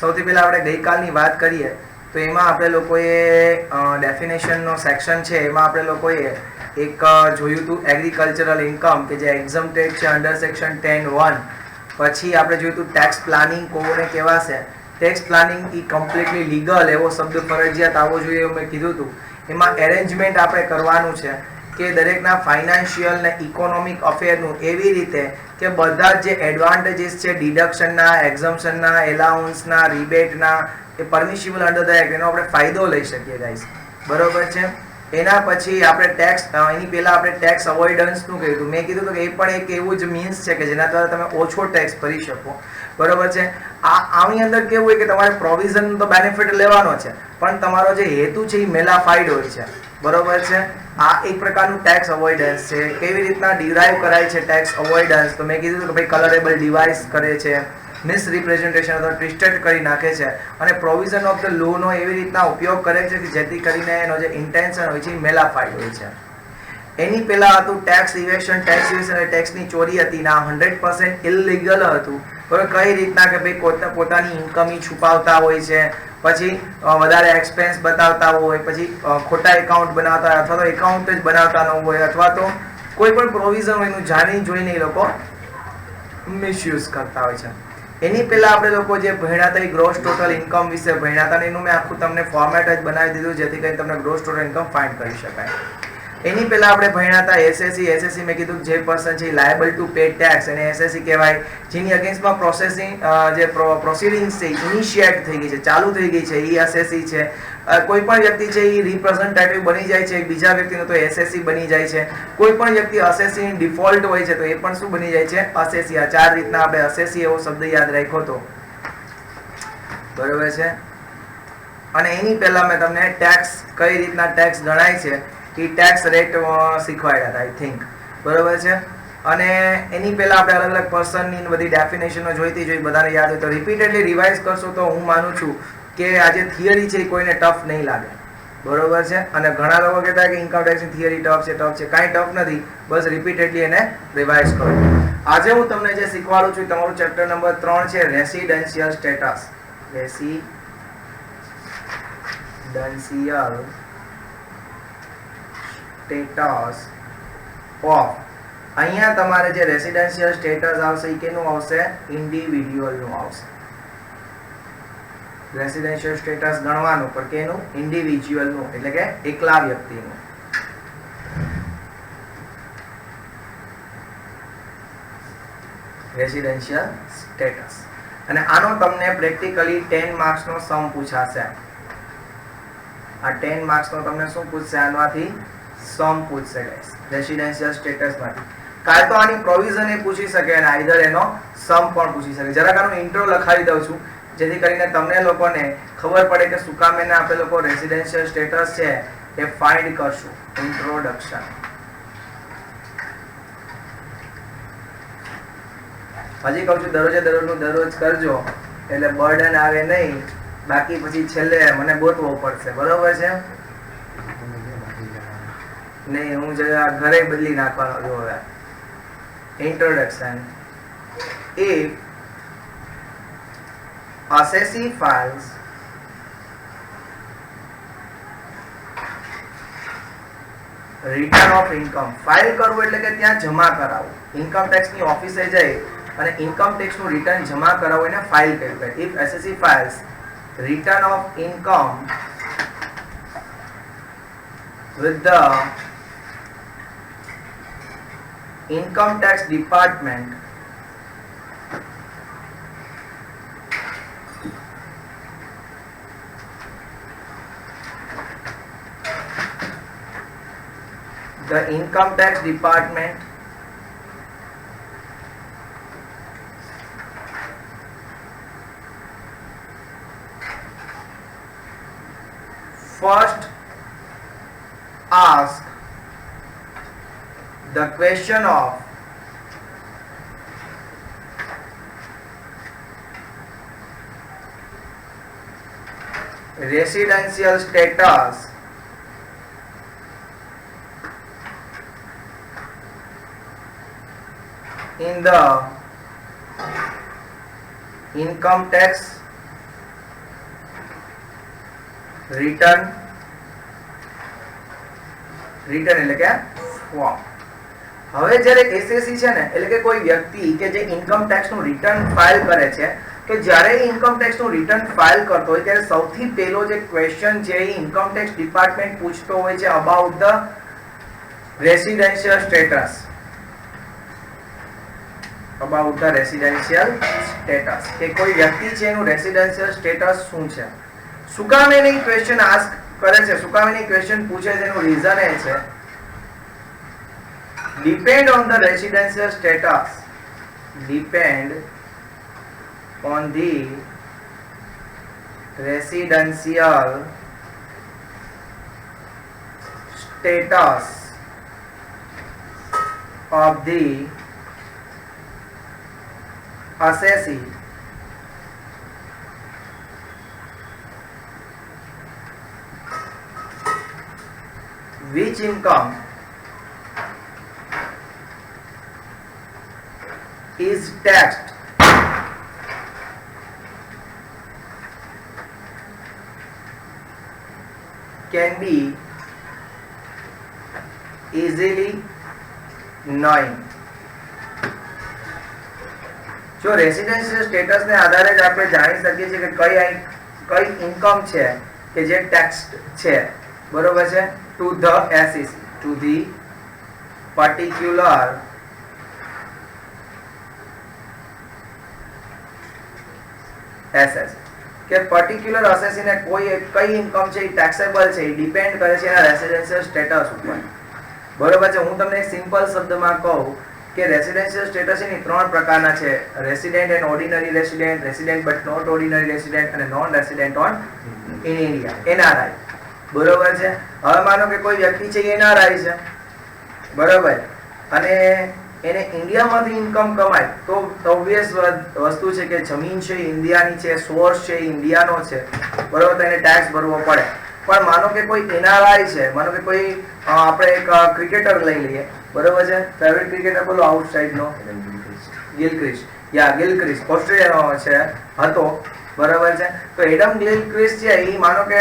સૌથી પહેલા આપણે ગઈકાલની વાત કરીએ તો એમાં આપણે લોકોએ ડેફિનેશનનો સેક્શન છે એમાં આપણે લોકોએ એક જોયું હતું એગ્રીકલ્ચરલ ઇન્કમ કે જે એક્ઝમ્પ્ટેડ છે અંડર સેક્શન 10(1). પછી આપણે જોયું હતું ટેક્સ પ્લાનિંગ કોને કહેવાશે. ટેક્સ પ્લાનિંગ એ કમ્પ્લીટલી લીગલ એવો શબ્દ ફરજિયાત આવવો જોઈએ એવું મેં કીધું હતું. એમાં એરેન્જમેન્ટ આપણે કરવાનું છે કે દરેકના ફાઇનાન્શિયલ ને ઇકોનોમિક અફેરનું એવી રીતે કે બધા જે એડવાન્ટેજીસ છે ડિડક્શનના, એક્ઝમ્પશનના, એલાઉન્સના, રિબેટના, એ પરમિશિબલ અંડર ધ એક્ટ એનો આપણે ફાયદો લઈ શકીએ ગાઈસ. બરોબર છે. એના પછી આપણે ટેક્સ એની પહેલાં આપણે ટેક્સ અવોઇડન્સનું કીધું. મેં કીધું કે એ પણ એક એવું જ મીન્સ છે કે જેના દ્વારા તમે ઓછો ટેક્સ ભરી શકો. બરોબર છે. આની અંદર કેવું હોય કે તમારે પ્રોવિઝન તો બેનિફિટ લેવાનો છે પણ તમારો જે હેતુ છે એ મેલાફાઈડ હોય છે. બરોબર છે. આ એક પ્રકારનું ટેક્સ અવોઇડન્સ છે. કેવી રીતના ડિરાઈવ કરાય છે ટેક્સ અવોઇડન્સ? તો મેં કીધું કે ભાઈ કલરેબલ ડિવાઇસ કરે છે, મિસરિપ્રેઝન્ટેશન અથવા ટ્વિસ્ટેડ કરી નાખે છે અને પ્રોવિઝન ઓફ ધ લો નો એવી રીતના ઉપયોગ કરે છે કે જેથી કરીને એનો જે ઇન્ટેન્શન હોય છે એ મેલાફાઈડ હોય છે. એની પહેલા હતું ટેક્સ ઇવેશન. ટેક્સ ઇવેશન એટલે ટેક્સની ચોરી હતી. ના 100% ઇલીગલ હતું. બરાબર. કઈ રીતના કે ભાઈ પોતાની ઇન્કમ છુપાવતા હોય છે, પછી વધારે એક્સપેન્સ બતાવતા હોય, પછી ખોટા એકાઉન્ટ બનાવતા હોય અથવા તો એકાઉન્ટ જ બનાવતા ન હોય અથવા તો કોઈ પણ પ્રોવિઝન હોય એનું જાણી જોઈને એ લોકો મિસયુઝ કરતા હોય છે. એની પહેલા આપણે લોકો જે ભણ્યા હતા એ ગ્રોસ ટોટલ ઇન્કમ વિશે ભણ્યા હતા અને એનું મેં આખું તમને ફોર્મેટ જ બનાવી દીધું જેથી કરીને તમને ગ્રોસ ટોટલ ઇન્કમ ફાઇન્ડ કરી શકાય. એની પહેલા આપણે ભણ્યા હતા એસએસસી. એસએસસી મેં કીધું જે પર્સન છે લાયબલ ટુ પે ટેક્સ એને એસએસસી કહેવાય. જેની અગેન્સ્ટમાં પ્રોસિડિંગ્સ છે ઇનિશિએટ થઈ ગઈ છે, ચાલુ થઈ ગઈ છે, એ એસએસસી છે. કોઈ પણ વ્યક્તિ છે એ રિપ્રેઝેન્ટેટિવ બની જાય છે બીજા વ્યક્તિનો તો એસએસસી બની જાય છે. કોઈ પણ વ્યક્તિ અસેસી ડિફોલ્ટ હોય છે તો એ પણ શું બની જાય છે? અસેસી. આ ચાર રીતના આપણે અસેસી એવો શબ્દ યાદ રાખ્યો હતો. બરોબર છે. અને એની પહેલા મેં તમને ટેક્સ કઈ રીતના ટેક્સ ગણાય છે એ ટેક્સ રેટ શીખવાડ્યા હતા આઈ થિંક. બરોબર છે. અને એની પહેલા આપણે અલગ અલગ પર્સનની બધી ડેફિનેશનો જોઈતી જોઈ બધાને યાદ હોય તો રિપીટેડલી રિવાઇઝ કરશો તો હું માનું છું કે આ જે થિયરી છે એ કોઈને ટફ નહીં લાગે. બરોબર છે. અને ઘણા લોકો કહેતા કે ઇન્કમ ટેક્સની થિયરી ટફ છે. કાંઈ ટફ નથી. બસ રિપીટેડલી એને રિવાઇઝ કરો. આજે હું તમને જે શીખવાડું છું તમારું ચેપ્ટર નંબર 3 છે residential status. Residential status of. અહીંયા તમારે જે રેસિડેન્શિયલ સ્ટેટસ આવશે એ કેનું આવશે? ઇન્ડિવિડ્યુઅલનું આવશે. રેસિડેન્શિયલ સ્ટેટસ ગણવાનું પણ કેનું? ઇન્ડિવિડ્યુઅલનું એટલે કે એકલા વ્યક્તિનું. Residential status. અને આનો તમને પ્રેક્ટિકલી 10 માર્ક્સનો સમ પૂછાશે. આ 10 માર્ક્સનો તમને શું પૂછશે? આમાંથી સમ પૂછશે ગાઈસ રેસિડેન્શિયલ સ્ટેટસમાંથી. કાં તો આની પ્રોવિઝન એ પૂછી શકે અને આઈધર એનો સમ પણ પૂછી શકે. જરાક આનો ઇન્ટ્રો લખાવી દઉં છું જેથી કરીને તમને લોકોને ખબર પડે કે શું કામ એને આપણે લોકો રેસિડેન્શિયલ સ્ટેટસ છે એ ફાઇન્ડ કરશું. ઇન્ટ્રોડક્શન. હજી કહું છું દરરોજ કરજો એટલે બર્ડન આવે નહીં. બાકી પછી છેલ્લે મને ગોતવો પડશે. બરોબર છે. નહીં હું ઘરે બદલી નાખવાનો છું હવે. Introduction. If assessee files return of income, file કરવું એટલે કે ત્યાં જમા કરાવવું. ઇન્કમ ટેક્સની ઓફિસે જઈ અને ઇન્કમ ટેક્સનું રિટર્ન જમા કરાવવું એને ફાઇલ કહેવાય. If assessee files return of income with the income tax department the income tax department first ask the question of residential status in the income tax return એટલે કે form. હવે જ્યારે SSC છે ને એટલે કે કોઈ વ્યક્તિ કે જે ઇન્કમ ટેક્સ નું રિટર્ન ફાઇલ કરે છે, કે જ્યારે ઇન્કમ ટેક્સ નું રિટર્ન ફાઇલ કરતો હોય ત્યારે સૌથી પહેલો જે ક્વેશ્ચન છે એ ઇન્કમ ટેક્સ ડિપાર્ટમેન્ટ પૂછતો હોય છે about the residential status. About the residential status, કે કોઈ વ્યક્તિ છે એનું રેસિડેન્શિયલ સ્ટેટસ શું છે. શું કામ એને ક્વેશ્ચન આસ્ક કરે છે, શું કામ એને ક્વેશ્ચન પૂછે છે, એનું રીઝન એ છે depend on the residential status, depend on the residential status of the assessee which income is taxed can be easily known. જો રેસિડેન્શિયલ સ્ટેટસ ને આધારે જ આપણે જાણી શકીએ છીએ કે કઈ ઇન્કમ છે કે જે ટેક્સ્ડ છે, બરોબર છે, to the SSC, to the particular SS, કે પર્ટિક્યુલર અસેસી ને કોઈ કઈ ઇન્કમ છે એ ટેક્સેબલ છે, એ ડિપેન્ડ કરે છે એના રેસિડેન્શિયલ સ્ટેટસ ઉપર. બરોબર છે. હું તમને સિમ્પલ શબ્દમાં કહું કે રેસિડેન્શિયલ સ્ટેટસ એની 3 પ્રકારના છે: resident and ordinary resident, resident but not ordinary resident અને non resident on in India, NRI. બરોબર છે. હવે માનો કે કોઈ વ્યક્તિ છે એનઆરઆઈ છે, બરોબર, અને એને ઇન્ડિયામાંથી ઇન્કમ કમાય તો ઓબ્વિયસ વસ્તુ છે કે જમીન છે ઇન્ડિયાની છે, સોર્સ છે ઇન્ડિયાનો છે, બરોબર, તો એને ટેક્સ ભરવો પડે. પણ માનો કે કોઈ એનઆરઆઈ છે, માનો કે કોઈ આપણે એક ક્રિકેટર લઈ લઈએ, બરોબર છે, ફેવરિટ ક્રિકેટર બોલો આઉટસાઇડ નો, ગિલક્રિસ્ટ, ગિલક્રિસ્ટ ઓસ્ટ્રેલિયાનો છે હતો, બરોબર છે. તો એડમ ગિલક્રિસ્ટ છે એ માનો કે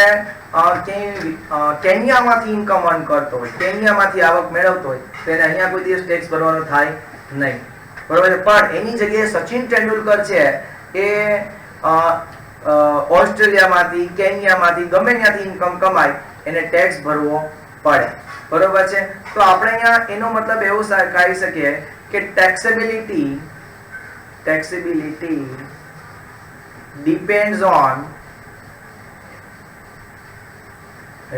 કેન્યામાંથી ઇન્કમ અર્ન કરતો હોય, કેન્યામાંથી આવક મેળવતો હોય, તો એને અહીંયા કોઈ દિવસ ટેક્સ ભરવાનો થાય નહીં, બરોબર છે. પણ એની જગ્યાએ સચિન તેંડુલકર છે એ ઓસ્ટ્રેલિયામાંથી, કેન્યામાંથી, ગમે ત્યાંથી ઇન્કમ કમાય, એને ટેક્સ ભરવો પડે, બરોબર છે. તો આપણે અહીંયા એનો મતલબ એવું કહી શકીએ કે ટેક્સેબિલિટી depends on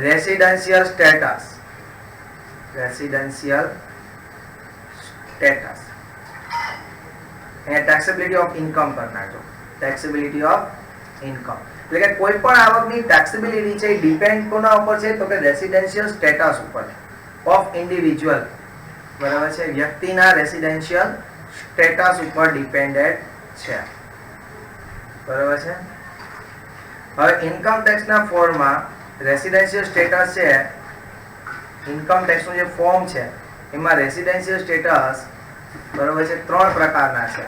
residential status. અહીંયા taxability of income કર નાખજો, taxability of income. એટલે કે કોઈ પણ આવકની taxability છે એ ડિપેન્ડ કોના ઉપર છે, તો કે રેસિડેન્શિયલ સ્ટેટસ ઉપર ઓફ ઇન્ડિવિજ્યુઅલ, બરાબર છે, વ્યક્તિના રેસિડેન્શિયલ સ્ટેટસ ઉપર ડિપેન્ડેડ છે, બરાબર છે. હવે ઇન્કમ ટેક્સના ફોર્મમાં રેસિડેન્શિયલ સ્ટેટસ છે, ઇન્કમ ટેક્સનું જે ફોર્મ છે એમાં રેસિડેન્શિયલ સ્ટેટસ, બરાબર છે, 3 પ્રકારના છે.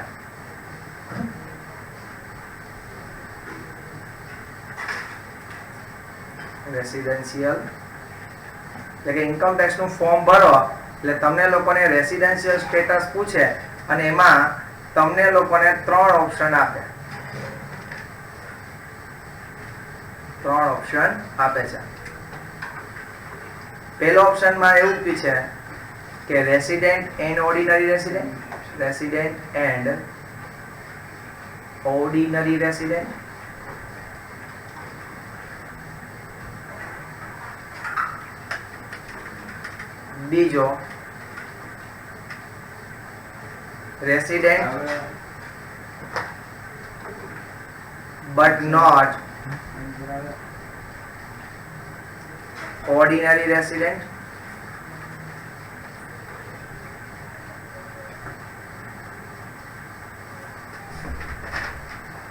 રેસિડેન્શિયલ એટલે કે ઇન્કમ ટેક્સનું ફોર્મ ભરો એટલે તમને લોકોને રેસિડેન્શિયલ સ્ટેટસ પૂછે અને એમાં તમને લોકોને 3 ઓપ્શન આપે, 3 ઓપ્શન આપે છે. પહેલો ઓપ્શનમાં એવું પૂછે કે resident and ordinary resident, resident and ordinary resident. બીજો resident but not ordinary resident.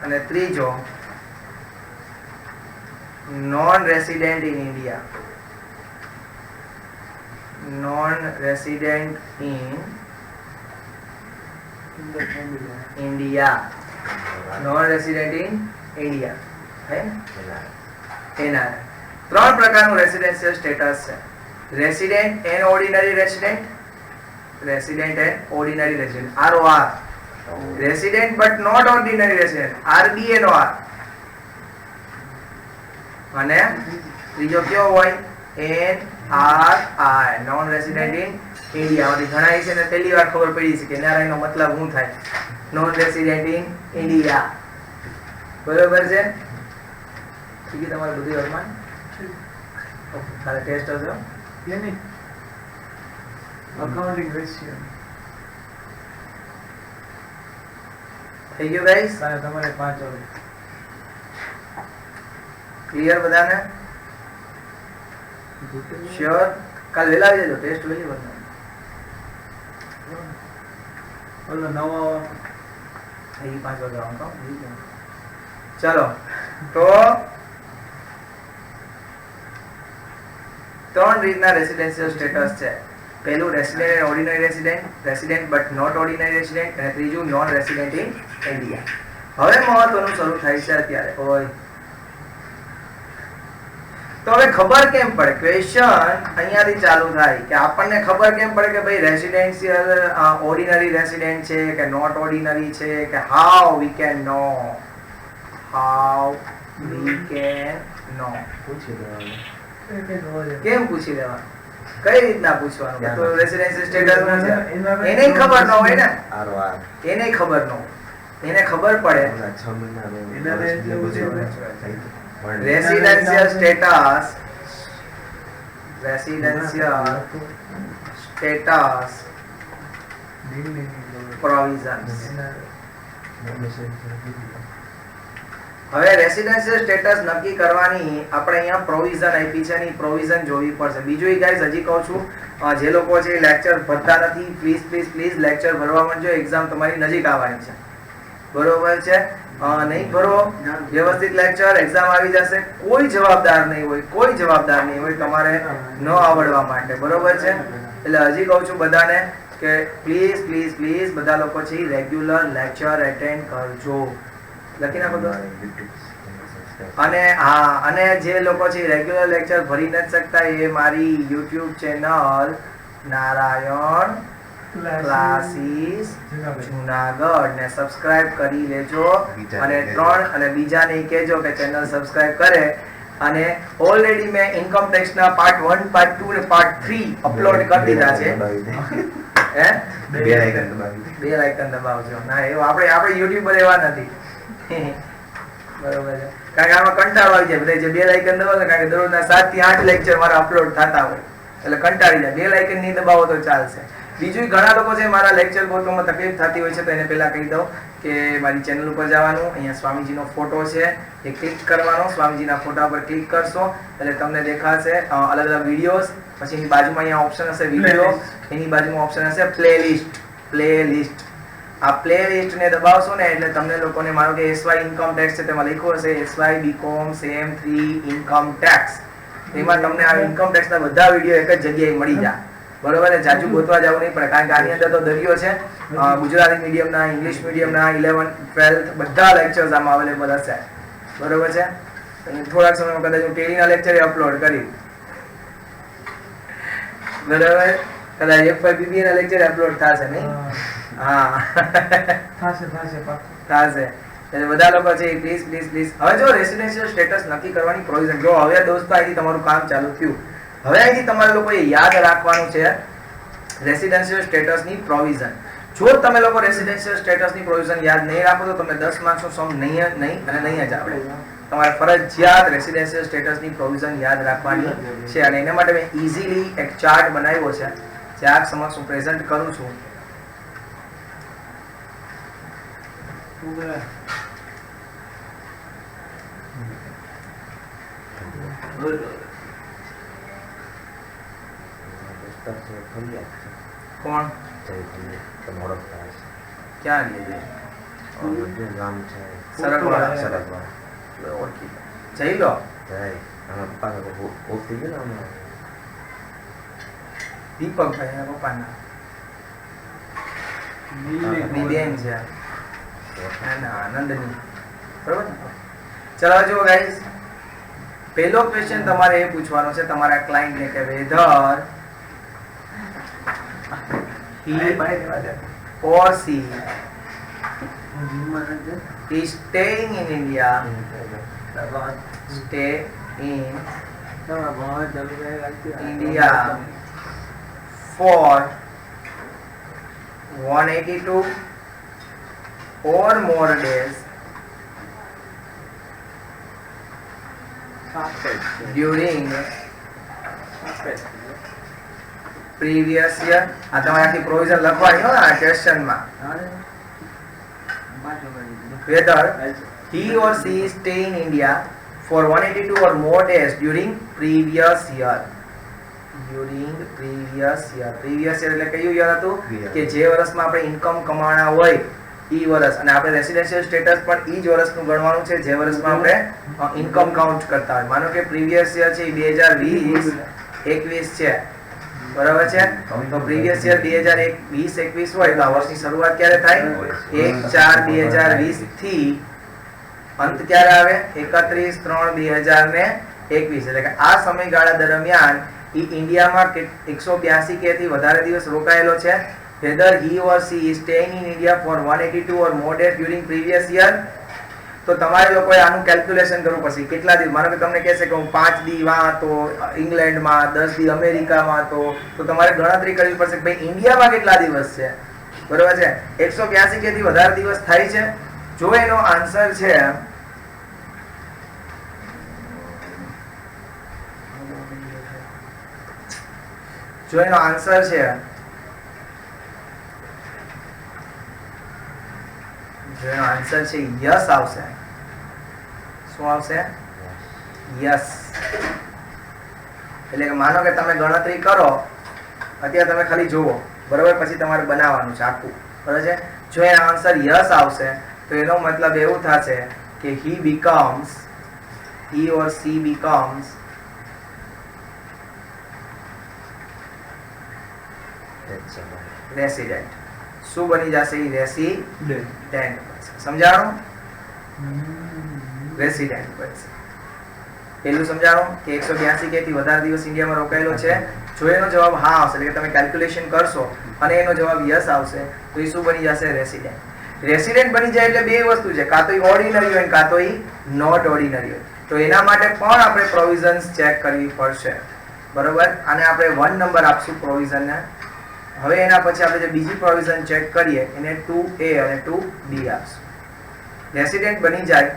અને ત્રીજો non resident in India, non resident in India, non resident in India है NRI. તો ત્રણ પ્રકારનું રેસિડેન્શિયલ સ્ટેટસ છે. Resident and ordinary resident, resident and ordinary resident ROR, resident but not ordinary resident RBNOR, અને ત્રીજો કયો હોય NRI, non resident in India. માંથી ઘણા છે ને પહેલી વાર ખબર પડી છે કે NRI નો મતલબ શું થાય, નોન રેસિડેન્ટ ઇન ઇન્ડિયા. બરોબર છે? ઠીક છે, તમારે બધું અરમાન ઓકે. કાલે ટેસ્ટ હશે એની અકાઉન્ટિંગ રેશિયો થઈ ગયું ગાઈસ? કાલે તમારે 5 વાગે ક્લિયર બધાને? શ્યોર? કાલ વહેલા આવી જજો, ટેસ્ટ વહેલી બનશે. ઓલો નવો અહીં 5 વાગે આવવાનું કામ. ચલો તો ત્રણ રીતના રેસિડેન્શિયલ સ્ટેટસ છે. પહેલું resident and ordinary resident, resident but not ordinary resident, અને ત્રીજું નોન રેસિડેન્ટ ઇન ઇન્ડિયા. હવે મહત્વનું શરૂ થાય છે અત્યારે. ઓય તો હવે ખબર કેમ પડે? ક્વેશ્ચન અહીંયાથી ચાલુ થાય કે આપણને ખબર કેમ પડે કે ભાઈ રેસિડેન્શિયલ ઓર્ડિનરી રેસિડેન્ટ છે કે નોટ ઓર્ડિનરી છે, કે how we can know, how we can know. પૂછી દેવાનું. કેમ પૂછી લેવાનું? કઈ રીતના પૂછવાનું? કે તો રેસિડેન્શિયલ સ્ટેટસ માં છે એને ખબર ન હોય ને, ROR. એને ખબર ન હોય, એને ખબર પડે. ઓલા 6 મહિનાનું એના વર્ષ જેવું જેવું છે. Residential status, residential status provisions. હવે રેસિડેન્શિયલ સ્ટેટસ નક્કી કરવાની આપણે અહીંયા પ્રોવિઝન આપી છે, એની પ્રોવિઝન જોવી પડશે. બીજું એ ગાઈસ હજી કહું છું, જે લોકો છે લેક્ચર ભરતા નથી, પ્લીઝ પ્લીઝ પ્લીઝ લેક્ચર ભરવા માંડજો. એક્ઝામ તમારી નજીક આવવાની છે, બરોબર છે? નહીં ભરો વ્યવસ્થિત લેક્ચર, એક્ઝામ આવી જશે. કોઈ જવાબદાર નહીં હોય, કોઈ જવાબદાર નહીં હોય તમારે ન આવડવા માટે, બરોબર છે? એટલે હજી કહું છું બધાને કે પ્લીઝ પ્લીઝ પ્લીઝ બધા લોકો છે રેગ્યુલર લેક્ચર એટેન્ડ કરજો. લખી નાખો તો. અને હા, અને જે લોકો છે રેગ્યુલર લેક્ચર ભરી નથી શકતા એ મારી YouTube channel Narayan classes Junagadh ને સબસ્ક્રાઇબ કરી લેજો. અને બીજાને કહેજો કે ચેનલ સબસ્ક્રાઇબ કરે. અને ઓલરેડી મેં ઇન્કમ ટેક્સ ના પાર્ટ 1, પાર્ટ 2 ને પાર્ટ 3 અપલોડ કરી દીધા છે. હે? બે લાઇકન દબાવજો. ના એવું આપણે યુટ્યુબર એવા નથી. બરોબર છે? કારણ કે આમાં કંટાળો આવી જાય બધા જે 2 લાઇકન દબાવે, કારણ કે દરરોજના 7 થી 8 લેક્ચર મારા અપલોડ થતા હોય એટલે કંટાળી જાય. 2 લાઇકન નહીં દબાવો તો ચાલશે. બીજું ઘણા લોકો છે મારા લેક્ચર ગોતવામાં તકલીફ થતી હોય છે, તો એને પહેલા કહી દઉં કે મારી ચેનલ ઉપર જવાનું, અહીંયા સ્વામીજીનો ફોટો છે એ ક્લિક કરવાનો. સ્વામીજીના ફોટા પર ક્લિક કરશો એટલે તમને દેખાશે અલગ અલગ વિડીયોઝ. પછી એની બાજુમાં અહીંયા ઓપ્શન હશે વિડીયો, એની બાજુમાં ઓપ્શન હશે પ્લેલિસ્ટ. પ્લેલિસ્ટ, આ પ્લેલિસ્ટ ને દબાવશો ને એટલે તમને લોકોને મારો કે SY ઇન્કમ ટેક્સ છે તેમાં લખ્યું હશે SY BCom sem 3 income tax. એમાં તમને આ ઇન્કમ ટેક્સના બધા વિડીયો એક જ જગ્યાએ મળી જાય, બરોબર? જાજુ ગોતવા જવું નહીં પડે, કારણ કે આની અંદર તો દરિયો છે. ગુજરાતી મીડિયમના, ઇંગ્લિશ મીડિયમના 11th 12th બધા લેક્ચર્સ આમાં અવેલેબલ હશે, બરોબર છે? થોડાક સમયમાં કદાચ હું ટેલીના લેક્ચર અપલોડ કરી, બરોબર? કદાચ FYBBA ના લેક્ચર અપલોડ થશે નહીં? હા થશે. એટલે બધા લોકો છે પ્લીઝ પ્લીઝ પ્લીઝ. હવે જો રેસિડેન્શિયલ સ્ટેટસ નક્કી કરવાની પ્રોવિઝન, જો હવે દોસ્તો અહીંથી તમારું કામ ચાલુ થયું. હવે અહીંથી તમારે લોકોએ યાદ રાખવાનું છે રેસિડેન્શિયલ સ્ટેટસની પ્રોવિઝન. જો તમે લોકો રેસિડેન્શિયલ સ્ટેટસની પ્રોવિઝન યાદ નહીં રાખો તો તમને 10 માર્ક્સનો સમ નહીં જ આવડે. તમારે ફરજિયાત રેસિડેન્શિયલ સ્ટેટસની પ્રોવિઝન યાદ રાખવાની છે. અને એના માટે મેં ઇઝીલી એક ચાર્ટ બનાવ્યો છે જે આપ સમક્ષ હું પ્રેઝન્ટ કરું છું. કોણ? ક્યાં ગામ છે સરગવા. ઓળખી જઈ લો. દીપકભાઈ એના પપ્પાના ની બેન છે આનંદની, બરોબર ને? ચલો જુઓ ગાઈસ, પહેલો ક્વેશ્ચન તમારે એ પૂછવાનો છે તમારા ક્લાયન્ટ ને કે weather he or she is staying in India, stay in India for 182 or more days during previous year. આ તમારે આખી પ્રોવિઝન લખવાની હો આ ક્વેશ્ચન માં. Whether he or she stay in India for 182 or more days during previous year. During previous year. Previous year એટલે કયું year હતું કે જે વર્ષમાં આપણે ઇન્કમ કમાણા હોય ઈ વર્ષ, અને આપણે રેસિડેન્શિયલ સ્ટેટસ પણ ઈ જ વર્ષનું ગણવાનું છે જે વર્ષમાં આપણે ઇન્કમ કાઉન્ટ કરતા હોય. માનો કે પ્રીવિયસ યર છે 2020-21 છે, બરાબર છે? તો પ્રીવિયસ યર 2020-21 હોય તો આ વર્ષની શરૂઆત ક્યારે થાય? 1/4/2020 થી અંત ક્યારે આવે? 31/3/2021. એટલે કે આ સમયગાળા દરમિયાન ઈ ઇન્ડિયામાં 182 કે થી વધારે દિવસ રોકાયેલો છે. Whether he or she is staying in India for 182 or more days during previous year. તો તમારે લોકોએ આનું કેલ્ક્યુલેશન કરવું પડશે. કેટલા દિવસ, માનો કે તમને કહેશે કે હું 5 દી વાં તો ઇંગ્લેન્ડમાં, 10 દી અમેરિકામાં, તો તમારે ગણતરી કરવી પડશે કે ભાઈ ઇન્ડિયામાં કેટલા દિવસ છે, બરોબર છે? 182 કે થી વધારે દિવસ થાય છે. જો એનો આન્સર છે જો એનો આન્સર છે યસ આવશે. શું આવશે? યસ. એટલે કે માનો કે તમે ગણતરી કરો, અત્યારે તમે ખાલી જુઓ, બરોબર, પછી તમારે બનાવવાનું છે આખું, બરોબર છે? જો એનો આન્સર યસ આવશે તો એનો મતલબ એવું થશે કે he or she becomes resident. શું બની જશે? ઈ રેસિડેન્ટ. સમજાણું? રેસિડેન્ટ બનશે. પહેલું સમજાણું કે 182 કે થી વધારે દિવસ ઇન્ડિયામાં રોકાયેલો છે. જો એનો જવાબ હા આવશે, એટલે કે તમે કેલ્ક્યુલેશન કરશો અને એનો જવાબ યસ આવશે તો એ શું બની જશે? રેસિડેન્ટ. રેસિડેન્ટ બની જાય એટલે બે વસ્તુ છે, કાં તો એ ઓર્ડિનરી હોય કાં તો એ નોટ ઓર્ડિનરી હોય. તો એના માટે પણ આપણે પ્રોવિઝન્સ ચેક કરવી પડશે, બરોબર? અને આપણે 1 નંબર આપશું પ્રોવિઝનને. હવે એના પછી આપણે જે બીજી પ્રોવિઝન ચેક કરીએ એને 2A અને 2B આપશું. રેસિડેન્ટ બની જાય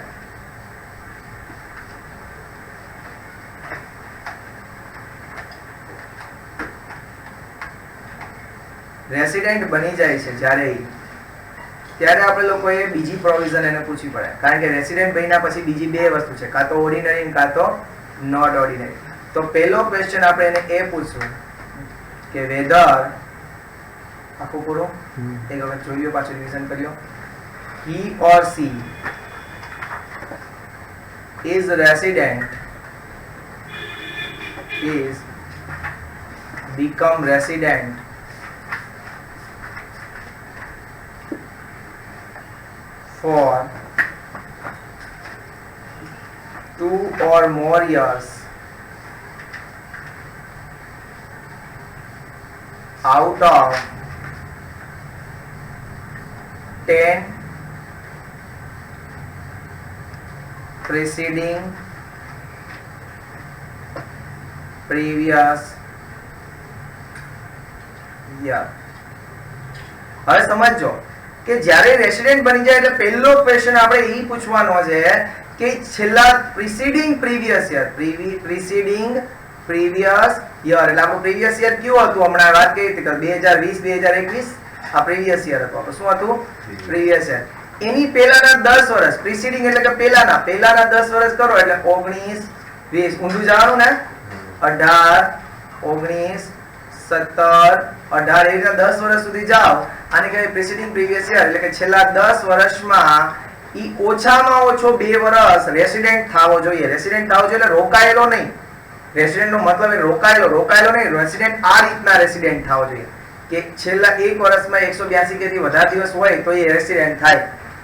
છે જ્યારે ત્યારે આપણે લોકોએ બીજી પ્રોવિઝન એને પૂછવી પડે, કારણ કે રેસિડેન્ટ બન્યા પછી બીજી બે વસ્તુ છે, કાં તો ઓર્ડિનરી કાં તો નોટ ઓર્ડિનરી. તો પહેલો ક્વેશ્ચન આપણે એને એ પૂછશું કે વેધર, આખું પૂરું એક વખત જોઈ લો, પાછું રિવિઝન કર્યો. he or she is become resident for 2 or more years out of 10 preceding previous year. હવે સમજો કે જ્યારે રેસિડેન્ટ બની જાય એટલે પહેલો ક્વેશ્ચન આપણે ઈ પૂછવાનો છે કે છેલ્લા પ્રીસીડિંગ પ્રીવિયસ યર, પ્રીસીડિંગ પ્રીવિયસ યર એટલે આપણું પ્રીવિયસ યર કયું હતું? હમણાં વાત કરી હતી 2020-2021 આ પ્રીવિયસ યર હતું. આપણે શું હતું? Previous year. એની પહેલાના 10 વર્ષ, પ્રીસીડિંગ એટલે કે પહેલાના 10 વર્ષ કરો એટલે 19, 20, ઊંધું જવાનું ને, 18, 19, 17, 18 એ રીતે 10 વર્ષ સુધી જાઓ. આને કહેવાય પ્રીસીડિંગ પ્રીવિયસ યર. એટલે કે છેલ્લા 10 વર્ષમાં ઈ ઓછામાં ઓછો 2 વર્ષ રેસિડેન્ટ થવો જોઈએ. રેસિડેન્ટ થવો જોઈએ એટલે રોકાયેલો નહીં. રેસિડેન્ટ નો મતલબ એ રોકાયેલો નહીં. રેસિડેન્ટ આ રીતના રેસિડેન્ટ થવો જોઈએ કે છેલ્લા 1 વર્ષમાં 182 કે થી વધારે દિવસ હોય તો એ રેસિડેન્ટ થાય,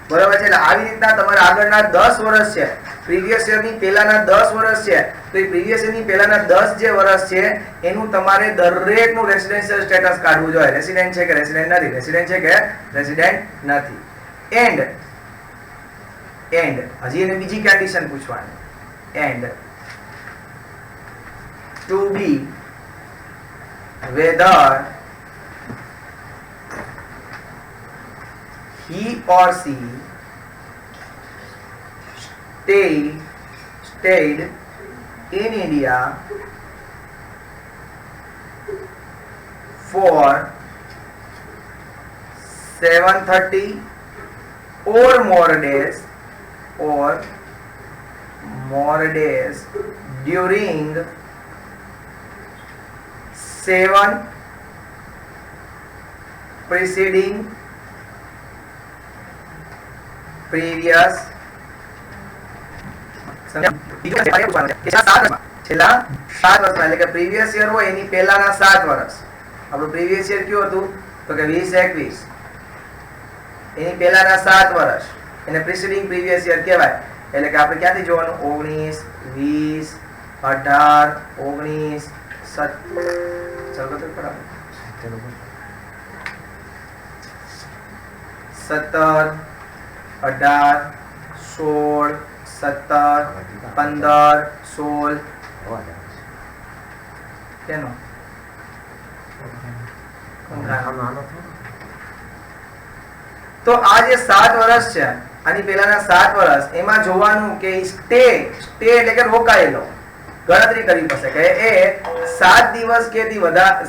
બરોબર છે? એટલે આવી રીતના તમારે આગળના 10 વર્ષ છે પ્રીવિયસ યર ની પહેલાના 10 વર્ષ છે તો એ પ્રીવિયસ યર ની પહેલાના 10 જે વર્ષ છે એનું તમારે દરેકનું રેસિડેન્શિયલ સ્ટેટસ કાઢવું જોઈએ. રેસિડેન્ટ છે કે રેસિડેન્ટ નથી, રેસિડેન્ટ છે કે રેસિડેન્ટ નથી. એન્ડ હજી એને બીજી કન્ડિશન પૂછવાની. And to be whether he or she stayed in India for 730 or more days during 7 preceding previous છેલ્લા 7 વર્ષમાં એટલે કે પ્રીવિયસ યર હોય એની પહેલાના 7 વર્ષ. આપણું પ્રીવિયસ યર કયું હતું તો કે 2021 એની પહેલાના 7 વર્ષ એને પ્રીસીડિંગ પ્રીવિયસ યર કહેવાય. એટલે કે આપણે ક્યાંથી જોવાનું 19 20 18 19 17 18 16 17 15 16 કેનો તો આ જે 7 વર્ષ છે આની પહેલાના 7 વર્ષ એમાં જોવાનું કે સ્ટે એટલે કે રોકાયેલો ગણતરી કરવી પડશે કે એ 7 દિવસ કે થી વધારે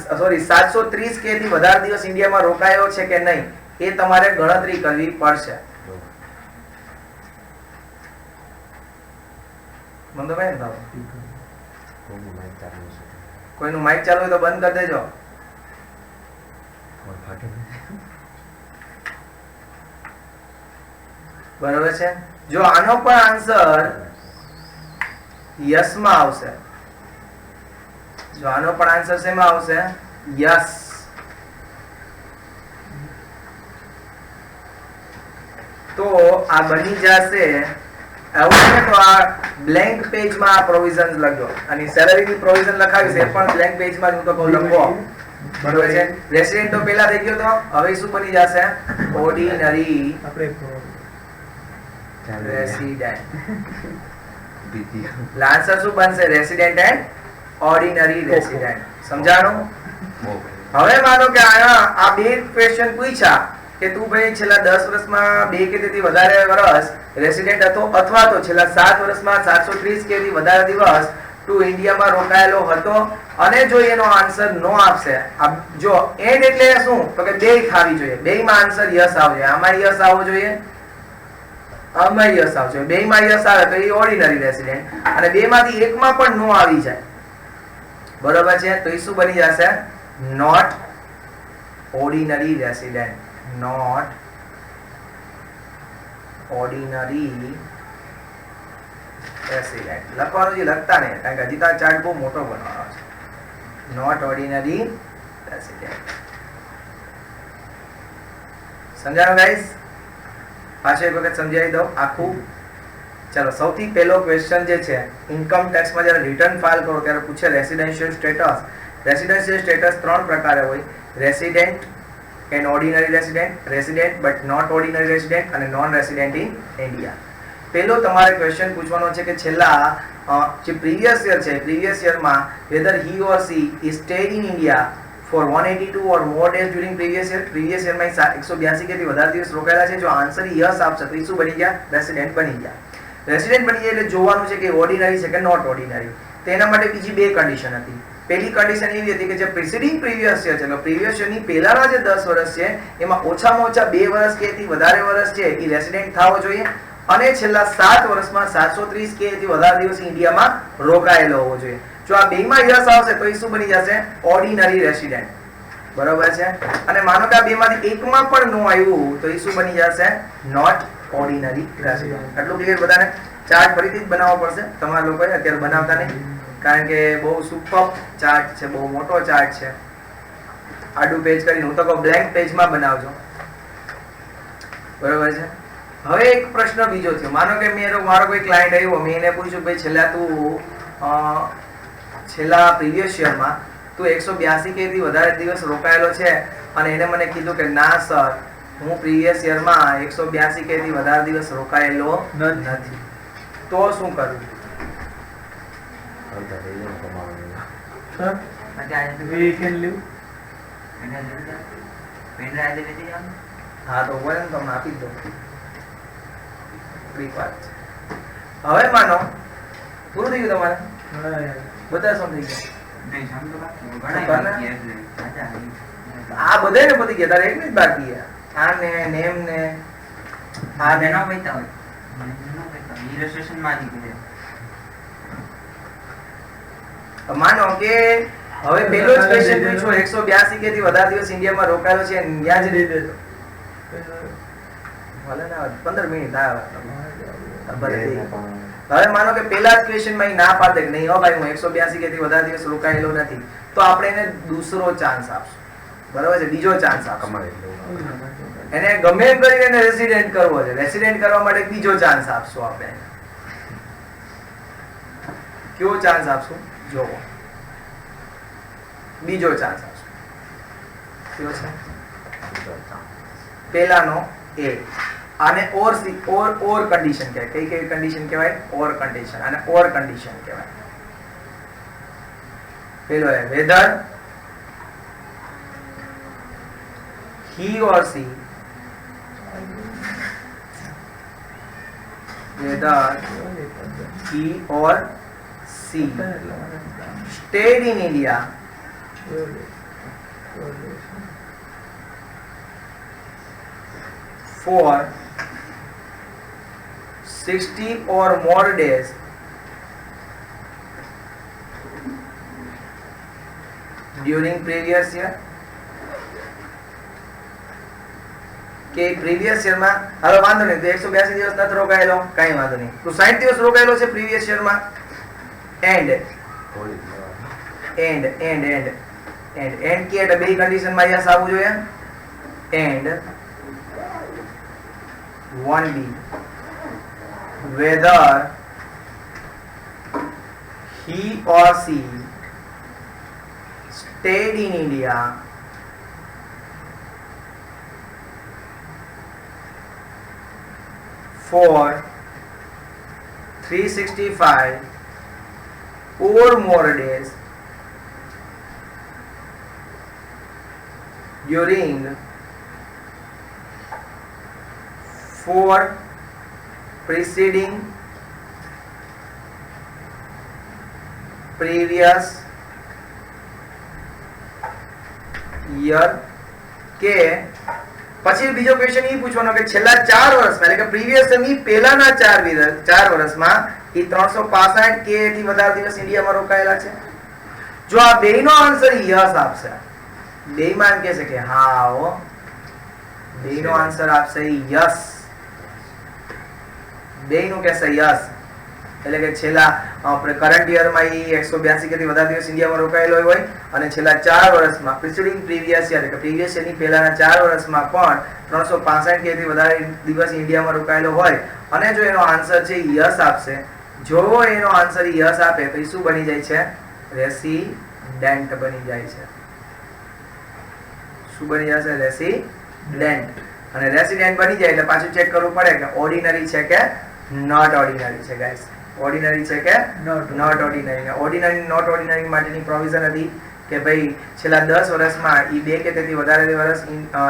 730 કે થી વધારે દિવસ ઇન્ડિયામાં રોકાયો છે કે નહીં એ તમારે ગણતરી કરવી પડશે. બંધ ભાઈ ને કોઈનું માઇક ચાલુ હોય તો બંધ કરી દેજો. બરોબર છે. જો આનો પણ આન્સર યસ માં આવશે, જો આનો પણ આન્સર શેમાં આવશે યસ, તો આ બની જશે. તો આ બ્લેન્ક પેજમાં આ પ્રોવિઝન્સ લખજો અને સેલરીની પ્રોવિઝન લખાવીશ એ પણ બ્લેન્ક પેજમાં જ હું તો કહું લખો. બરોબર છે. રેસિડેન્ટ તો પહેલા થઈ ગયો તો હવે શું બની જશે ઓર્ડિનરી રેસિડેન્ટ. આન્સર શું બનશે રેસિડેન્ટ એન્ડ ઓર્ડિનરી રેસિડેન્ટ. સમજાણું? હવે માનો કે આ બે ક્વેશ્ચન પૂછ્યા કે તું ભાઈ છેલ્લા 10 વર્ષમાં 2 કે તેથી વધારે વર્ષ રેસિડેન્ટ હતો અથવા તો છેલ્લા 7 વર્ષમાં 730 કે થી વધારે દિવસ તું ઇન્ડિયામાં રોકાયેલો હતો, અને જો એનો આન્સર નો આપશે, જો એન્ડ એટલે શું તો કે બે ખાવી જોઈએ, બેયમાં આન્સર યસ આવવો જોઈએ. આમાં યસ આવવો જોઈએ, આમાં યસ આવવો જોઈએ. બેયમાં યસ આવે તો એ ઓર્ડિનરી રેસિડેન્ટ, અને બેમાંથી એકમાં પણ નો આવી જાય બરોબર છે તો એ શું બની જશે not ordinary resident. Not ordinary resident લખવાનું છે, લખતા નહીં કારણ કે હજી તો ચાર્ટ બહુ મોટો બનાવવાનો છે. Not ordinary resident. સમજાણું ગાઈસ? પાછો એક વખત સમજાવી દઉં આખું. ચલો સૌથી પહેલો ક્વેશ્ચન જે છે ઇન્કમ ટેક્સમાં જ્યારે રિટર્ન ફાઇલ કરો ત્યારે પૂછે રેસિડેન્શિયલ સ્ટેટસ. રેસિડેન્શિયલ સ્ટેટસ 3 પ્રકારે હોય: resident and ordinary resident, resident but not ordinary resident અને નોન રેસિડેન્ટ ઇન ઇન્ડિયા. પહેલો તમારે ક્વેશ્ચન પૂછવાનો છે કે છેલ્લા જે પ્રીવિયસ યર છે પ્રીવિયસ યરમાં whether he or she is stayed in India for 182 or more days during previous year. Previous યરમાં 182 કે થી વધારે દિવસ રોકાયેલા છે. જો આન્સર યસ આપશે તો એ શું બની ગયા રેસિડેન્ટ બની ગયા. રેસિડેન્ટ બની જાય એટલે જોવાનું છે કે ઓર્ડિનરી છે કે નોટ ઓર્ડિનરી. તેના માટે બીજી બે કન્ડિશન હતી. પહેલી કન્ડિશન એવી હતી કે જે પ્રીસીડિંગ પ્રીવિયસ યર છે, પ્રીવિયસ યરની પહેલાના જે 10 વર્ષ છે એમાં ઓછામાં ઓછા 2 વર્ષ કે થી વધારે વર્ષ છે એ રેસિડેન્ટ થવો જોઈએ, અને છેલ્લા 7 વર્ષમાં 730 કે થી વધારે દિવસ ઇન્ડિયામાં રોકાયેલો હોવો જોઈએ. જો આ બેમાં યસ આવશે તો એ શું બની જશે ઓર્ડિનરી રેસિડેન્ટ. બરોબર છે. અને માનો કે આ બેમાંથી એકમાં પણ નો આવ્યું તો એ શું બની જશે નોટ ઓર્ડિનરી રેસિડેન્ટ. આટલું ક્લિયર બધાને? ચાર્ટ ફરીથી જ બનાવવો પડશે તમારા લોકોએ, અત્યારે બનાવતા નહીં કારણ કે બહુ સુપર ચાર્ટ છે, બહુ મોટો ચાર્ટ છે. આડું પેજ કરીને હું તો કહું બ્લેન્ક પેજમાં બનાવજો. બરોબર છે. હવે એક પ્રશ્ન બીજો થયો. માનો કે મારો કોઈ ક્લાયન્ટ આવ્યો, મેં એને પૂછ્યું ભાઈ છેલ્લા પ્રીવિયસ યરમાં તું 182 કે થી વધારે દિવસ રોકાયેલો છે, અને એને મને કીધું કે ના સર, હું પ્રીવિયસ યરમાં 182 કે થી વધારે દિવસ રોકાયેલો નથી. તો શું કરવું? અડધા થઈ કમાવાનું. Sir we can live. હા તો બોલે ને, તમને આપી જ દઉં. એક વાત છે. હવે માનો પૂરું થઈ ગયું તમારે, બધા સમજી ગયા. આ બધા ને પતી ગયા, તારે એક જ બાકી છે. આ ને નેમ ને આ ને માનો કે હવે પેલો જ ક્વેશ્ચન પૂછો, 182 કે થી વધારે દિવસ ઇન્ડિયામાં રોકાયેલો છે, ત્યાં જ દીધે ભલે ના 15 મિનિટ આવે. હવે માનો કે પેલા જ ક્વેશ્ચન માં ના પાડે કે નહીં હો ભાઈ, હું 182 કે થી વધારે દિવસ રોકાયેલો નથી, તો આપણે એને દૂસરો ચાન્સ આપશું. બરાબર છે? બીજો ચાન્સ આપશું. એને ગમે એમ કરીને એને રેસિડેન્ટ કરવો છે. રેસિડેન્ટ કરવા માટે બીજો ચાન્સ આપશું આપણે. કયો ચાન્સ આપશું? જોવો, બીજો ચાન્સ આપશું. કયો છે? પેલાનો એ. આને ઓર કન્ડિશન કહેવાય. કઈ કઈ કન્ડિશન કહેવાય? ઓર કન્ડિશન. અને ઓર કન્ડિશન કહેવાય. પેલો એ weather he or she, whether he or she stayed in India for 60 or more days during previous year. કે પ્રીવિયસ યરમાં, હવે વાંધો નહીં, તો 182 દિવસ નથી રોકાયેલો, કઈ વાંધો નહીં, તો 60 દિવસ રોકાયેલો છે પ્રીવિયસ યરમાં. એન્ડ કે એટલે બે કન્ડિશનમાં યસ આવવું જોઈએ. And 1b whether he or she stayed in India for 365 or more days during 4 preceding previous year. કે પછી બીજો ક્વેશ્ચન એ પૂછવાનો કે છેલ્લા 4 વર્ષમાં, એટલે કે પ્રીવિયસ યરની પહેલાના 4 વર્ષમાં એ 365 કે થી વધારે દિવસ ઇન્ડિયામાં રોકાયેલા છે. જો આ બેયનો આન્સર યસ આપશે, બેયમાં એમ કહેશે કે હા હો, બેયનો આન્સર આપશે યસ, બેયનું કહેશે યસ. એટલે કે છેલ્લા કરંટ યરમાં એ 182 કે થી વધારે દિવસ ઇન્ડિયામાં રોકાયેલો હોય, અને છેલ્લા 4 વર્ષમાં પ્રિસીડિંગ પ્રીવિયસ યર, એટલે કે પ્રીવિયસ યરની પહેલાના 4 વર્ષમાં પણ 365 કે થી વધારે દિવસ ઇન્ડિયામાં રોકાયેલો હોય, અને જો એનો આન્સર છે યસ આપશે. જો એનો આન્સર યસ આપે તો એ શું બની જાય છે? રેસિડેન્ટ બની જાય છે. શું બની જશે? રેસિડેન્ટ. અને રેસિડેન્ટ બની જાય એટલે પાછું ચેક કરવું પડે કે ઓર્ડિનરી છે કે નોટ ઓર્ડિનરી છે. ગાઈસ, ઓર્ડિનરી છે કે not ordinary. Ordinary not ordinary માટેની પ્રોવિઝન હતી કે ભાઈ છેલ્લા 10 વર્ષમાં એ 2 કે તેથી વધારે વર્ષ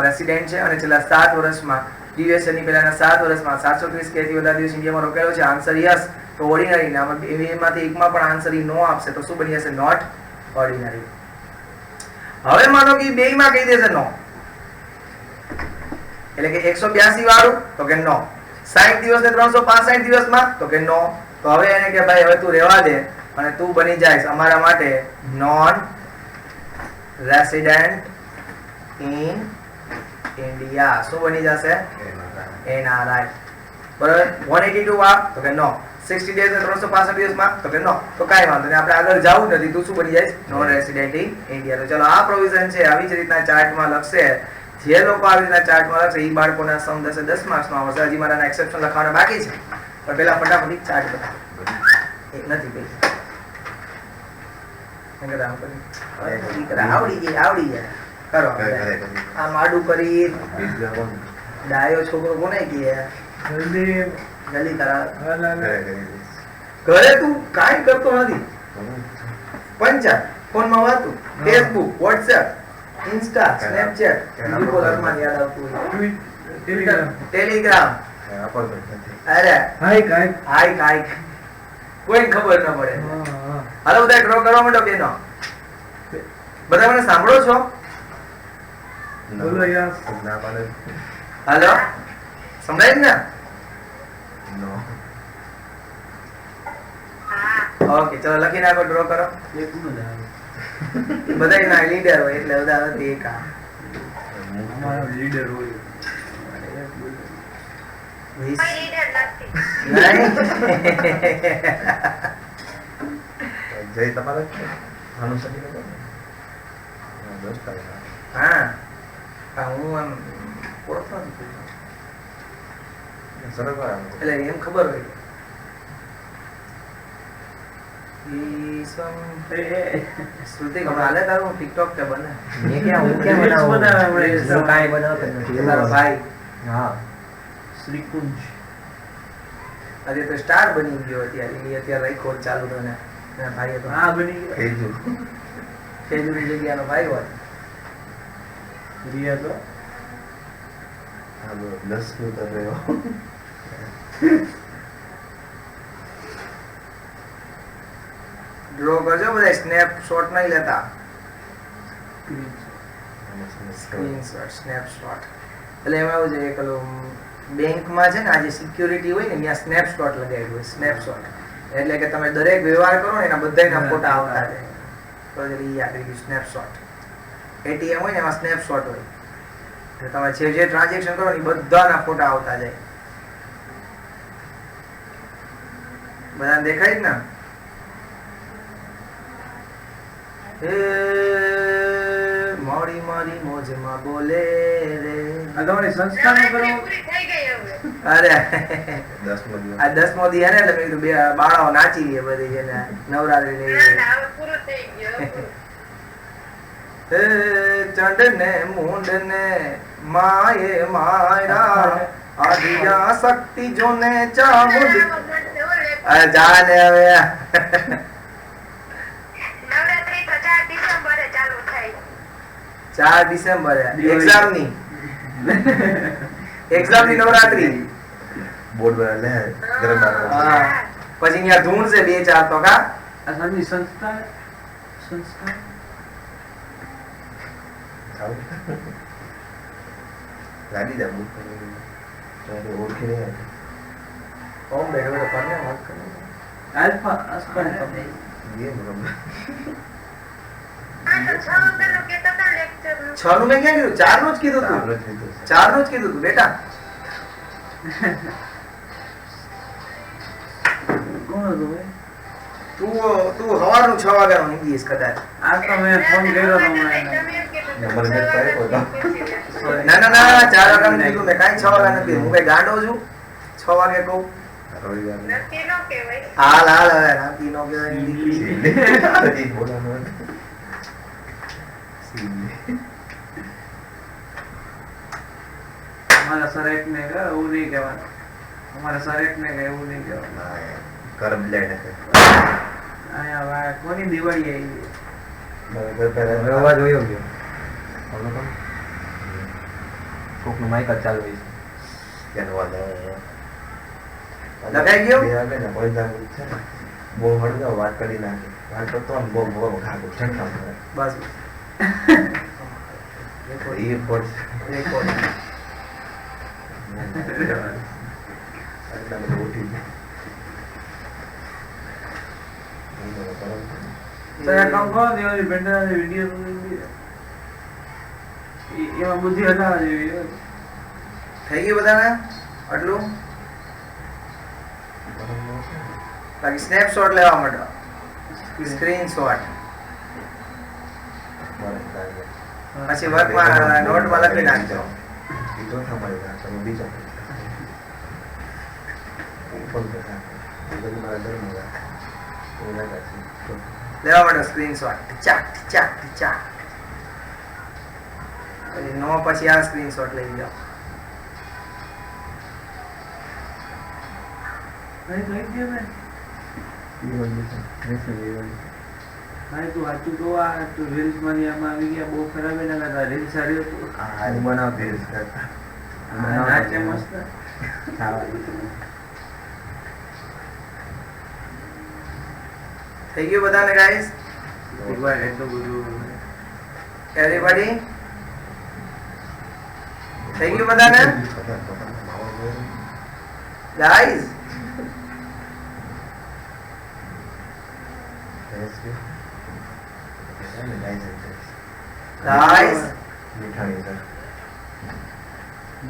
રેસિડેન્ટ છે, અને છેલ્લા 7 વર્ષમાં પ્રીવિયસ યરની પહેલાના 7 વર્ષમાં 730 કે થી વધારે દિવસ ઇન્ડિયામાં રોકાયેલો છે. આન્સર યસ, તો ઓર્ડિનરી. ને આમાં બેમાંથી એકમાં પણ આન્સર નો આપશે તો શું બની જશે? Not ordinary. હવે માનો કે બેયમાં કહી દેશે નો, એટલે કે 182 વાળું તો કે નો, 60 દિવસ ને 365 દિવસમાં તો કે નો. તો હવે એને કે ભાઈ હવે તું રહેવા દે, અને તું બની જાય અમારા માટે નોન રેસિડેન્ટ ઇન ઇન્ડિયા. શું બની જશે? NRI. બરાબર? 182 વાર તો કે નો, 60 ડેઝ ને 365 દિવસમાં તો કે નો. તો કાંઈ વાંધો નહીં, આપણે આગળ જવું નથી, તું શું બની જાય? Non resident in India. તો ચલો, આ પ્રોવિઝન છે આવી જ રીતના ચાર્ટમાં લખશે જે લોકો આવી રીતના ચાર્ટમાં લખશે એ બાળકોના સમ 10 માર્ક્સનો આવશે. હજી મારા એક્સેપ્શન લખવાના બાકી છે, પણ પેલા ફટાફટ ચાર્ટ બતાવો. એક નથી પેલી આવડી જાય કરો. આ માડું કરી ડાયો છોકરો કોને કે જલ્દી જલ્દી તારા હાલ હાલ. ઘરે તું કાંઈ કરતો નથી. પંચા ફોનમાં વાતું, ફેસબુક, વોટ્સએપ, ઇન્સ્ટા, સ્નેપચેટ, બીજું બોલ અરમાન યાદ આવતું હોય. ટેલિગ્રામ. ટેલિગ્રામ. અરે હાઈક હાઈક. હાઈક કોઈ ખબર ન પડે. હા. હાલો બધા ડ્રો કરવા માંડો બેનો. બધા મને સાંભળો છો? બોલો યાર. હાલો સંભળાય ને? ઓકે ચલો લખી નાખો, ડ્રો કરો. બધા ના લીડર હોય એટલે બધા હતી એક આ અમારો લીડર હોય. વીસ. લીડર નથી. નહીં. જય તમારે અનુસરી લો દોસ્ત હા હું આમ ઓળખતો નથી. સરસ એટલે એમ ખબર હોય શ્રુતિ હમણાં હાલે તારું ટિકટોક કે બને મેં ક્યાં હું ક્યાં Reels બનાવું? બનાવે હમણાં હું Instagram. કાંઈ બનાવતો જ નથી. તારો ભાઈ હા શ્રીકુંજ. આજે તો સ્ટાર બની ગયો અત્યારે. એ અત્યારે રાખ્યો ચાલુ તો ને એના ભાઈએ તો હા બની ગયો. ખેજુ ખેજુરી જગ્યાનો ભાઈ હોય. રિયા તો હા 10 નું તો રહ્યો ડ્રો કરજો બધા. સ્નેપશોટ નહીં લેતા, સ્ક્રીનશોટ સ્નેપશોટ. એટલે એમાં એવું છે કે પેલું બેંકમાં છે ને આ જે સિક્યુરિટી હોય ને ત્યાં સ્નેપશોટ લગાવ્યું હોય. સ્નેપશોટ એટલે કે તમે દરેક વ્યવહાર કરો ને એના બધાના ફોટા આવતા જાય. તો એ યાદ રહી ગયું સ્નેપશોટ. એટીએમ હોય ને એમાં સ્નેપશોટ હોય. એટલે તમે જે ટ્રાન્ઝેક્શન કરો ને એ બધાના ફોટા આવતા જાય. બધાને દેખાય જ ને? મોડી મોડી મોજમાં બોલે રે. આ તમારી સંસ્થાનું કરો. નવરાત્રી પૂરી થઈ ગઈ હવે. અરે 10 નું આ 10મો દી હે ને એટલે મેં કીધું બે બાળાઓ નાચી લે બધી છે ને નવરાત્રી ના લઈ ના હવે પૂરું થઈ ગયું હવે પૂરું. ચંડ ને મુંડ ને માએ માયરા આદિયા શક્તિ જોને ચામુંડ. અરે જા ને હવે. નવરાત્રી તો 4 ડિસેમ્બરે ચાલુ થાય. 4 ડિસેમ્બરે દિવાળી. એક્ઝામની નવરાત્રી. બોર્ડ પર લે ગરબા હા. પછી અહીંયા ધૂણ છે 2-4 તો કા. આ સાની સંસ્થા સંસ્થા ગાડી જા બુક કરી ઓળખી નહીં ઓમ બેઠો તો પરને વાત કરે. આલ્ફા અસ્પન એ બરાબર આ તો 6 વાગ્યાનું કહેતા હતા લેક્ચરનું. 6 નું મેં ક્યાં કીધું? 4 નું જ કીધું તું. 4 નું જ કીધું તું બેટા. કોણ હતું ભાઈ? તું સવારનું 6 વાગ્યાનું હિન્દી કદાચ. આ તો મેં ફોન કર્યો હતો તમે હમણાં. એમ કહેતા હતા નંબર 6 મેં પાડ્યો હતો. વાગ્યાનું ના 4 વાગ્યાનું કીધું મેં. કાંઈ 6 વાગ્યા નથી. હું કઈ ગાંડો છું 6 વાગે કહું? રવિવાર નક્કી ન કહેવાય. હાલ હવે નાતી નો કહેવાય દીકરી. બોલાનો સીધી અમારા સર એકને કહે એવું નહીં કહેવાનું. અમારા સર એકને કહે એવું નહીં કહેવાનું. કરબ લેટ અહીંયા કોની દિવાળી આવી? હવે અવાજ વયો ગયો. હવે પણ કોકનું માઇક જ ચાલુ હોય છે. ત્યાંનો વાદ આવે લગાઈ ગયો? બે વાગે ને પૈસા છે ને બહુ હળગાવ વાત કરી નાખે વાત કરતો ને બહુ બહુ ઘાટું ઠંડા કરે બસ એ પોટ રેકોર્ડ. આટલા બધા ઉઠી તો એક કામ કરો ને ઓલી બેન્ડરના વિડીયો એમાં બુદ્ધિ હટાવવા જેવી હોય. થઈ ગયું બધાને આટલું? બાકી સ્નેપશોટ લેવા માંડો. સ્ક્રીનશોટ. પછી વર્કમાં નોટમાં લખી નાખજો. એ ચોથા માળે રાખવાનો, બીજા માળે પંદર રાખવાનો, બધું મારા ઘરમાં રાખવાનું. એવું લાગે છે. લેવા માટે સ્ક્રીનશોટ ચાક ચાક ચાક. પછી નો પછી આ સ્ક્રીનશોટ લઈ જાઓ. કઈ કઈ ગયો ને હા તું સાચું તો આ તું રીલ્સ માં આમાં આવી ગયા બહુ ખરાબ એના કરતા રીલ્સ સારી હતું. હા, હું બનાવતી રીલ્સ કરતા. નાચે મસ્ત. થઈ ગયું બધાને ગાઈસ? એકવાર એટલું બધું એવરીબોડી થઈ ગયું બધાને guys? Guys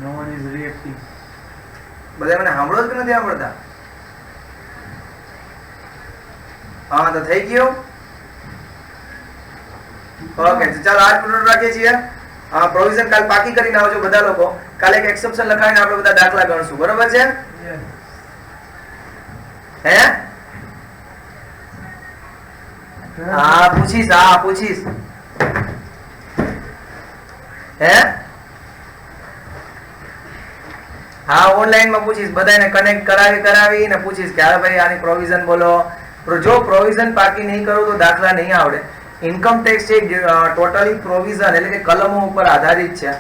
no one is reacting. બધા મને સાંભળો જ કે નથી સાંભળતા? હા તો થઈ ગયું. ઓકે તો ચાલો આજ પ્રોડક્ટ રાખીએ છીએ. પ્રોવિઝન કાલ પાકી કરીને આવજો બધા લોકો. કાલે એક એક્સેપ્શન લખાવીને આપણે બધા દાખલા ગણશું, બરોબર છે? હે હા પૂછીશ, હા પૂછીશ. હે હા ઓનલાઈન માં પૂછીશ, બધાને કનેક્ટ કરાવી ને પૂછીશ કે હા ભાઈ આની પ્રોવિઝન બોલો. જો પ્રોવિઝન પાકી નહીં કરો તો દાખલા નહીં આવડે. ઇન્કમ ટેક્સ છે ટોટલી પ્રોવિઝન એટલે કે કલમો ઉપર આધારિત છે.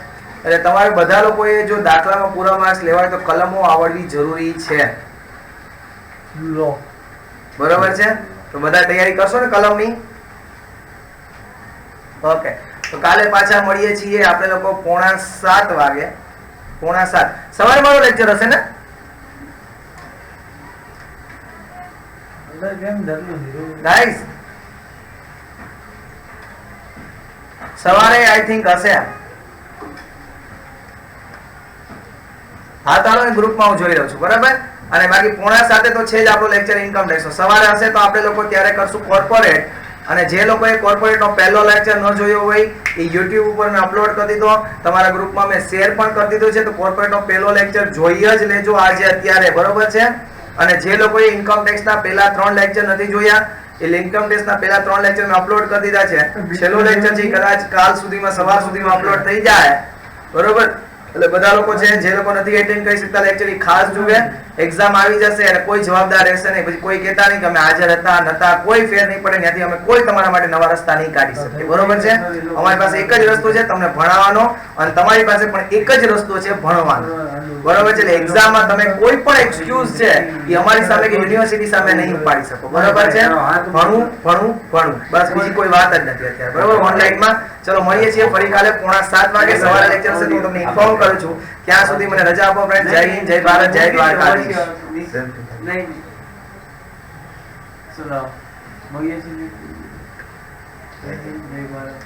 એટલે તમારે બધા લોકોએ જો દાખલામાં પૂરા માર્ક્સ લેવાય તો કલમો આવડવી જરૂરી છે. બરોબર છે? તો બધા તૈયારી કરશો ને કલમની? ઓકે તો કાલે પાછા મળીએ છીએ આપણે લોકો 6:45 વાગે. 6:45 સવારે મારો લેક્ચર હશે ને? ગાઈસ સવારે આઈ થિંક હશે. હા ચાલો ગ્રુપમાં હું જોઈ રહ્યો છું, બરાબર? અને બાકી 6:45 તો છે જ આપણો લેક્ચર ઇન્કમ ટેક્સ. સવારે હશે તો આપણે લોકો ત્યારે કરશું કોર્પોરેટ. અને જે લોકોએ કોર્પોરેટનો પહેલો લેક્ચર ન જોયો હોય એ YouTube ઉપર મેં અપલોડ કરી દીધો, તમારા ગ્રુપમાં મેં શેર પણ કરી દીધો છે. તો કોર્પોરેટનો પહેલો લેક્ચર જોઈ જ લેજો આજે અત્યારે, બરોબર છે? અને જે લોકોએ ઇન્કમ ટેક્સના પહેલા 3 લેક્ચર નથી જોયા એ ઇન્કમ ટેક્સના પહેલા 3 લેક્ચર મેં અપલોડ કરી દીધા છે. છેલ્લો લેક્ચર છે કદાચ કાલ સુધીમાં સવાર સુધીમાં અપલોડ થઈ જાય, બરોબર? એટલે બધા લોકો છે જે લોકો નથી એટેન્ડ કરી શકતા લેક્ચર એ ખાસ જુએ. એક્ઝામ આવી જશે અને કોઈ જવાબદાર રહેશે નહીં. પછી કોઈ કહેતા નહીં કે અમે હાજર હતા નતા, કોઈ ફેર નહીં પડે. ત્યાંથી અમે કોઈ તમારા માટે નવા રસ્તા નહીં કાઢી શકીએ, બરોબર છે? અમારી પાસે એક જ રસ્તો છે તમને ભણાવવાનો, અને તમારી પાસે પણ એક જ રસ્તો છે ભણવાનો, બરોબર છે? એટલે એક્ઝામમાં તમે કોઈ પણ એક્સક્યુઝ છે એ અમારી સામે કે યુનિવર્સિટી સામે નહીં પાડી શકો, બરોબર છે? ભણવું ભણવું ભણવું, બસ બીજી કોઈ વાત જ નથી અત્યારે, બરોબર? ઓનલાઈનમાં ચલો મળીએ છીએ ફરી કાલે 6:45 વાગે. સવારે લેક્ચર છે તો હું તમને ઇન્ફોર્મ કરું છું. ત્યાં સુધી મને રજા આપો ફ્રેન્ડ. જય હિન્દ, જય ભારત, જય દ્વારકાધીશ. નહીં ચલો મળીએ છીએ. જય હિન્દ, જય ભારત.